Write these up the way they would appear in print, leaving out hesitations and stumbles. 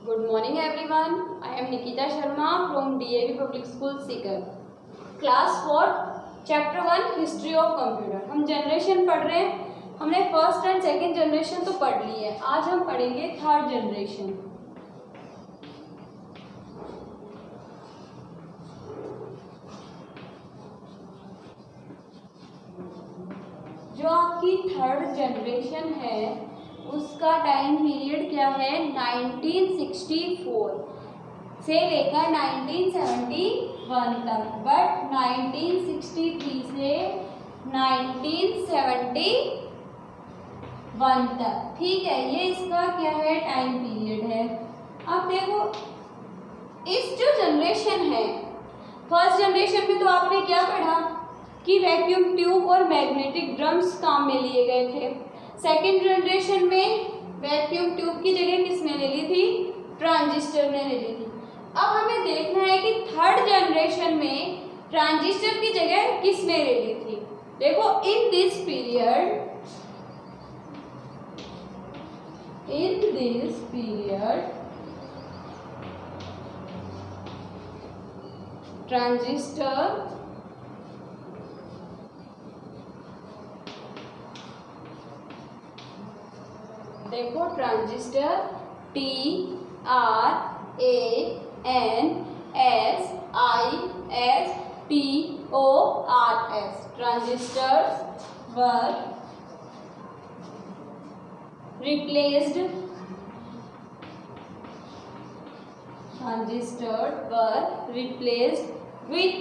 Good morning everyone. I am Nikita Sharma from DAV Public School Sikar. Class 4 Chapter 1 History of Computer. हम generation पढ़ रहे हैं. हमने first and second generation तो पढ़ ली है. आज हम पढ़ेंगे थर्ड जनरेशन. जो आपकी थर्ड जनरेशन है उसका टाइम पीरियड क्या है? 1964 से लेकर 1971 तक. बट 1963 से 1971 तक. ठीक है, ये इसका क्या है? टाइम पीरियड है. अब देखो इस जो जनरेशन है, फर्स्ट जनरेशन में तो आपने क्या पढ़ा कि वैक्यूम ट्यूब और मैग्नेटिक ड्रम्स काम में लिए गए थे. सेकेंड जनरेशन में वैक्यूम ट्यूब की जगह किसने ले ली थी? ट्रांजिस्टर ने ले ली थी. अब हमें देखना है कि थर्ड जनरेशन में ट्रांजिस्टर की जगह किसने ले ली थी. देखो इन दिस पीरियड ट्रांजिस्टर देखो transistor TRANSISTORS transistors were replaced with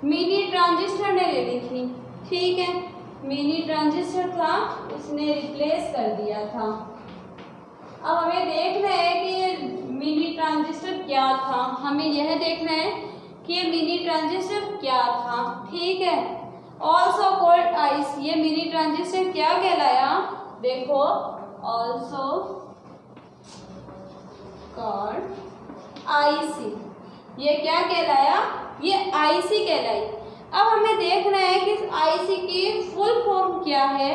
mini transistor ने ले ली थी. ठीक है, मिनी ट्रांजिस्टर था, उसने रिप्लेस कर दिया था. अब हमें देखना है कि ये मिनी ट्रांजिस्टर क्या था. हमें यह देखना है कि ये मिनी ट्रांजिस्टर क्या था. ठीक है, ऑल्सो कॉल्ड आईसी. ये मिनी ट्रांजिस्टर क्या कहलाया? देखो ऑल्सो कॉल्ड आईसी. ये क्या कहलाया? ये आईसी कहलाई. अब हमें देखना है कि इस आईसी की फुल फॉर्म क्या है.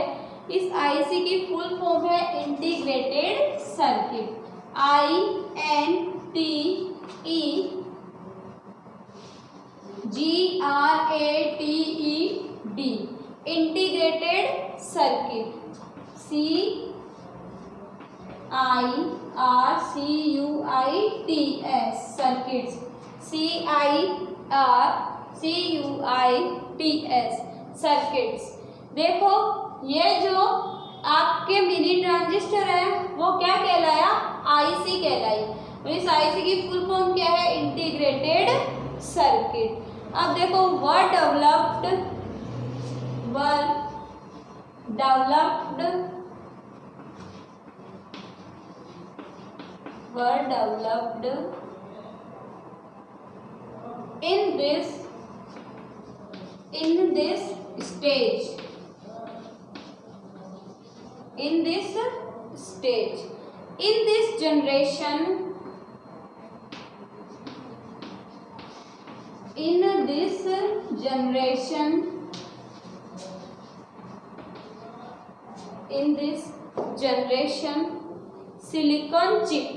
इस आईसी की फुल फॉर्म है integrated circuit. INTEGRATED integrated circuit. CIRCUITS circuits. CIRCUITS circuits. देखो ये जो आपके मिनी ट्रांजिस्टर है वो क्या कहलाया? आईसी कहलाई. और इस आईसी की फुल फॉर्म क्या है? Integrated circuit. अब देखो were developed in this stage. In this generation silicon chip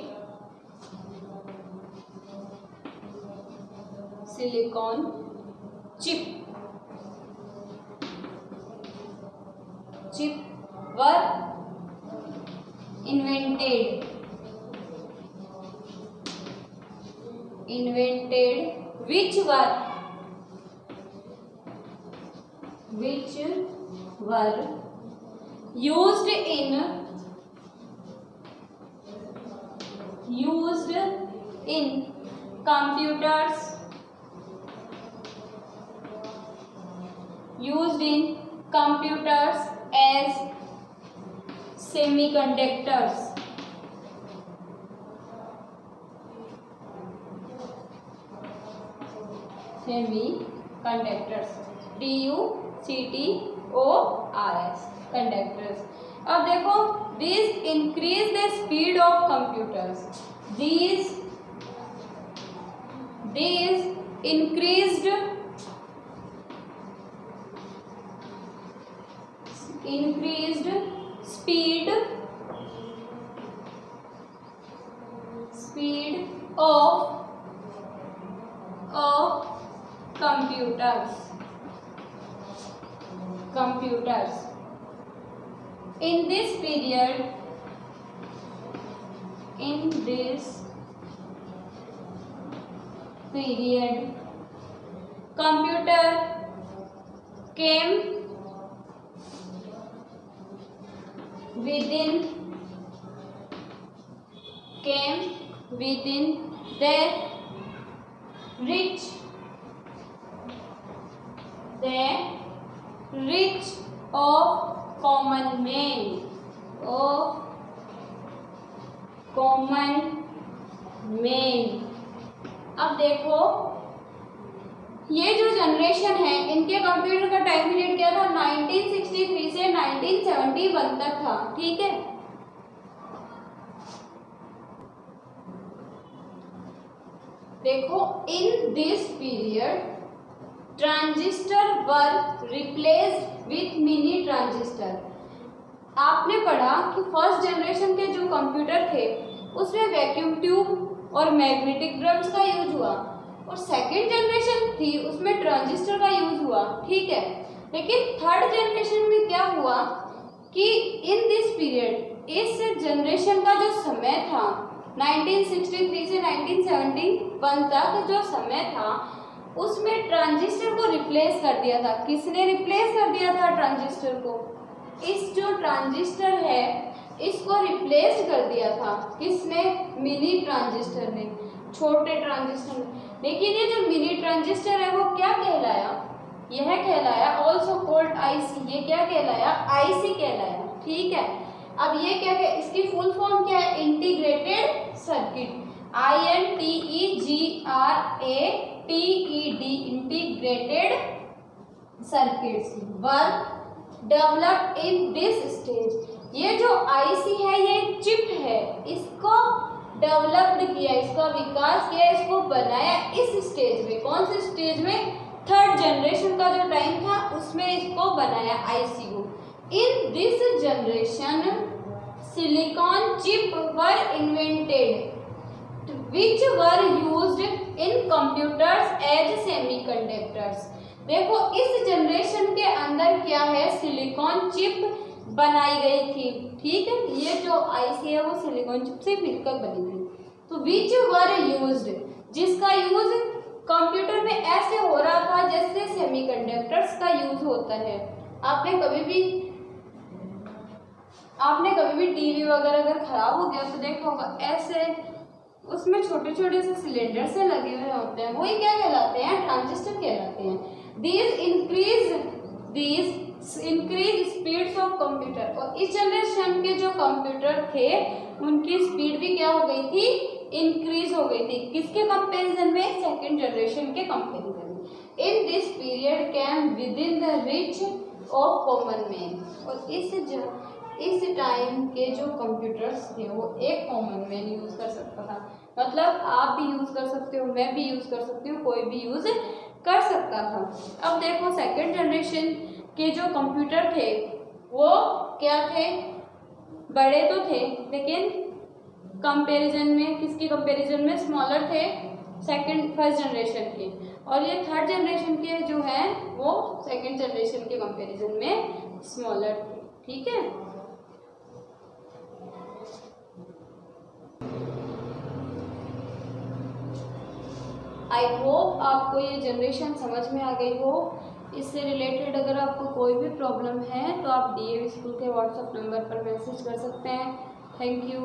were invented which were used in computers as semiconductors. TUCTORS conductors. अब देखो these increase the speed of computers. These increased increased speed of computers in this period computer came within the reach of common man। अब देखो ये जो generation है इनके computer का time period क्या था, 1963 से 1971 तक था। ठीक है, देखो इन this period transistor were replaced with mini transistor. आपने पढ़ा कि फर्स्ट जनरेशन के जो कंप्यूटर थे उसमें वैक्यूम ट्यूब और मैग्नेटिक ड्रम्स का यूज हुआ, और सेकेंड जनरेशन थी उसमें ट्रांजिस्टर का यूज हुआ। ठीक है, लेकिन थर्ड जनरेशन में क्या हुआ कि इन दिस पीरियड इस जनरेशन का जो समय था 1963 से 1971 तक जो समय था उसमें ट्रांजिस्टर को रिप्लेस कर दिया था। किसने रिप्लेस कर दिया था ट्रांजिस्टर को? इस जो ट्रांजिस्टर है इसको रिप्लेस कर दिया था किसने? मिनी ट्रांजिस्टर ने, छोटे ट्रांजिस्टर ने। लेकिन ये जो मिनी ट्रांजिस्टर है वो क्या कहलाया? यह कहलाया ऑल्सो कॉल्ड आईसी। ये क्या कहलाया? आईसी कहलाया। ठीक है, अब ये क्या है, इसकी फुल फॉर्म क्या है? Integrated circuit, INTEGRATED, integrated circuits were developed in this stage. ये जो आईसी है ये चिप है, इसको डेवलप्ड किया, इसका विकास किया, इसको बनाया इस स्टेज में। कौन से स्टेज में? थर्ड जनरेशन का जो टाइम था उसमें इसको बनाया आईसी को। In this generation silicon chip were invented which were used in computers as semiconductors. देखो इस जनरेशन के अंदर क्या है, सिलिकॉन चिप बनाई गई थी। ठीक है, ये जो आईसी है वो सिलिकॉन चिप से मिलकर बनी थी। तो विच वर यूज्ड, जिसका यूज कंप्यूटर में ऐसे हो रहा था जैसे सेमीकंडक्टर्स का यूज होता है। आपने कभी भी टीवी वगैरह अगर खराब हो गया तो देखा होगा ऐसे उसमें छोटे छोटे से सिलेंडर से लगे हुए होते हैं, वही क्या कहलाते हैं? ट्रांजिस्टर कहलाते हैं। These increase speeds of computer. और इस जनरेशन के जो कंप्यूटर थे उनकी स्पीड भी क्या हो गई थी? इंक्रीज हो गई थी। किसके कंपैरिजन में? सेकंड जनरेशन के कंपैरिजन में। In this period came within the reach of common man. और इस टाइम के जो कंप्यूटर्स थे वो एक कॉमन मैन यूज कर सकता था। मतलब आप भी यूज कर सकते हो, मैं भी यूज कर सकती हूँ, कोई भी यूज कर सकता था। अब देखो सेकेंड जनरेशन के जो कंप्यूटर थे वो क्या थे? बड़े तो थे लेकिन कंपैरिजन में किसकी कंपैरिजन में? स्मॉलर थे फर्स्ट जनरेशन के। और ये थर्ड जनरेशन के जो है वो सेकेंड जनरेशन के कंपैरिजन में स्मॉलर थे। ठीक है, आई होप आपको ये जनरेशन समझ में आ गई हो। इससे रिलेटेड अगर आपको कोई भी प्रॉब्लम है तो आप DAV स्कूल के व्हाट्सएप नंबर पर मैसेज कर सकते हैं। Thank you.